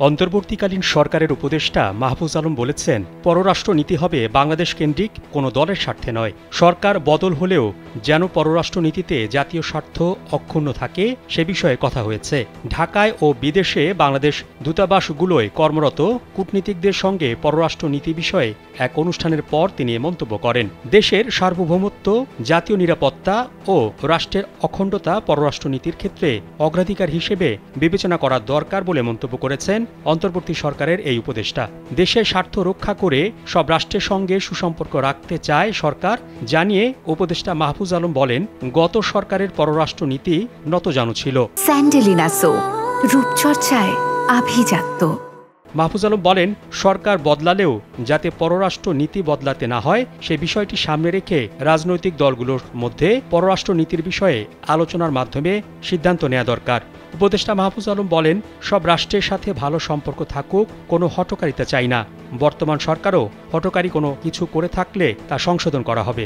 অন্তর্বর্তীকালীন সরকারের উপদেষ্টা মাহফুজ আলম বলেছেন, পররাষ্ট্রনীতি হবে বাংলাদেশ কেন্দ্রিক কোনো দলের স্বার্থে নয়। সরকার বদল হলেও যেন পররাষ্ট্রনীতিতে জাতীয় স্বার্থ অক্ষুণ্ণ থাকে সে বিষয়ে কথা হয়েছে। ঢাকায় ও বিদেশে বাংলাদেশ দূতাবাসগুলোয় কর্মরত কূটনীতিকদের সঙ্গে পররাষ্ট্রনীতি বিষয়ে এক অনুষ্ঠানের পর তিনি মন্তব্য করেন। দেশের সার্বভৌমত্ব, জাতীয় নিরাপত্তা ও রাষ্ট্রের অখণ্ডতা পররাষ্ট্রনীতির ক্ষেত্রে অগ্রাধিকার হিসেবে বিবেচনা করা দরকার বলে মন্তব্য করেছেন অন্তর্বর্তী সরকারের এই উপদেষ্টা। দেশের স্বার্থ রক্ষা করে সব রাষ্ট্রের সঙ্গে সুসম্পর্ক রাখতে চায় সরকার জানিয়ে উপদেষ্টা মাহফুজ আলম বলেন, গত সরকারের পররাষ্ট্রনীতি নতজানু ছিল। স্যান্ডেলিনা সো, রূপচর্চায় আভিজাত্য। মাহফুজ আলম বলেন, সরকার বদলালেও যাতে পররাষ্ট্র নীতি বদলাতে না হয় সে বিষয়টি সামনে রেখে রাজনৈতিক দলগুলোর মধ্যে পররাষ্ট্র নীতির বিষয়ে আলোচনার মাধ্যমে সিদ্ধান্ত নেওয়া দরকার। উপদেষ্টা মাহফুজ আলম বলেন, সব রাষ্ট্রের সাথে ভালো সম্পর্ক থাকুক, কোনো হঠকারিতা চাই না। বর্তমান সরকারও হঠকারী কোনো কিছু করে থাকলে তা সংশোধন করা হবে।